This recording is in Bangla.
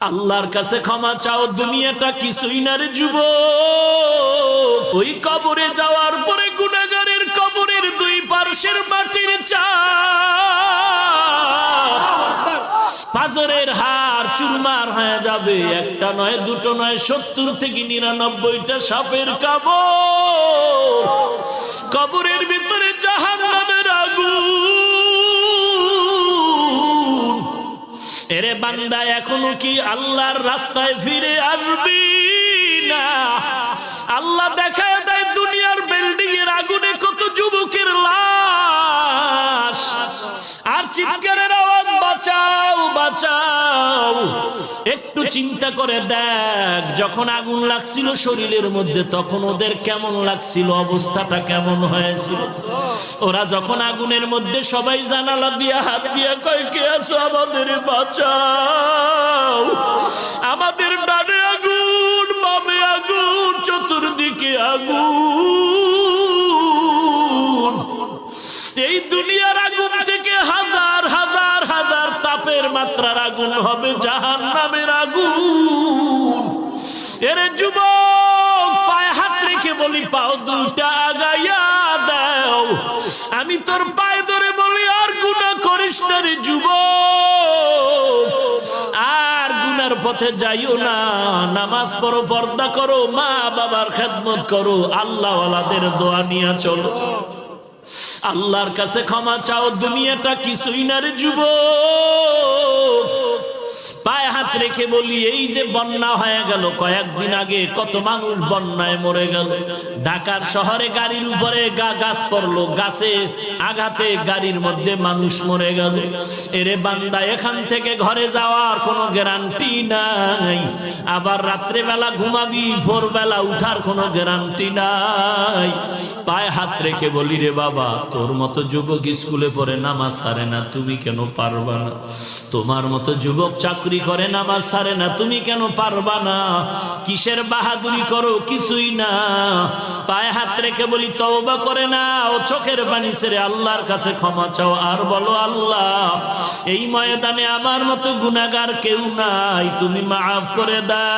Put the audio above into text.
আল্লাহর কাছে ক্ষমা চাও, দুনিয়াটা কিছুই না রে যুবক। ওই কবরে যাওয়ার পরে গুনাহগারের কবরের দুই পার্শ্বের মাটির চাপ পাজরের হাড় চুরমার হয়ে যাবে। একটা নয়, দুটো নয়, 70 থেকে 99টা সাপের কামড়। কবরের ভিতরে জাহান্নামের আগুন। এরে বান্দা, এখনো কি আল্লাহর রাস্তায় ফিরে আসবি না? আল্লাহ দেখায় দেয় দুনিয়ার বিল্ডিং এর আগুনে কত যুবকের লাশ, আর চিৎকারের আওয়াজ, বাঁচাও বাঁচাও। একটু চিন্তা করে দেখ, যখন আগুন লাগছিল শরীরের মধ্যে তখন ওদের কেমন লাগছিল, অবস্থাটা কেমন হয়েছিল। ওরা যখন আগুনের মধ্যে সবাই জানালা দিয়া হাত দিয়া কয়, কে আছো, আমাদের বাঁচাও। আমাদের ডানে আগুন, বামে আগুন, চতুর্দিকে আগুন। এই দুনিয়ার আগুন থেকে হাজার হাজার হাজার তাপের মাত্রার আগুন হবে জাহান্নামের আগুন। এরে যুবক, পায়ে হাত রেখে বলি, পাও দুইটা আগাইয়া দাও। আমি তোর পায়ে ধরে বলি, আর গুনাহ করিস না রে যুবক, আর গুনার পথে যাইও না। নামাজ পড়ো, পর্দা করো, মা বাবার খেদমত করো, আল্লাহ ওয়ালাদের দোয়া নিয়ে চলো। আল্লাহর কাছে ক্ষমা চাও, দুনিয়াটা কিছুই না রে যুবক। পায়ে হাত রেখে বলি, এই যে বন্যা হয়ে গেল কয়েকদিন আগে, কত মানুষ বন্যায় মরে গেল। ঢাকার শহরে গাড়ির উপরে গাছ পড়লো, গাছে আঘাতে গাড়ির মধ্যে মানুষ মরে গেল। এরে বান্দা, এখান থেকে ঘরে যাওয়ার কোনো গ্যারান্টি নাই। আবার রাত্রে বেলা ঘুমাবি, ভোরবেলা উঠার কোনো গ্যারান্টি নাই। পায়ে হাত রেখে বলি, রে বাবা, তোর মতো যুবক স্কুলে পড়ে নামাজ ছাড়ে না, তুমি কেন পারবা না? তোমার মতো যুবক চাকরি করে নামাজ ছাড়ে না, তুমি কেন পারবা না? কিসের বাহাদুরি করো? কিছুই না। পায়ে হাত রেখে বলি, তওবা করে না, ও চোখের পানি ছেড়ে আল্লাহর কাছে ক্ষমা চাও, আর বলো, আল্লাহ, এই ময়দানে আমার মতো গুনাহগার কেউ নাই, তুমি মাফ করে দাও।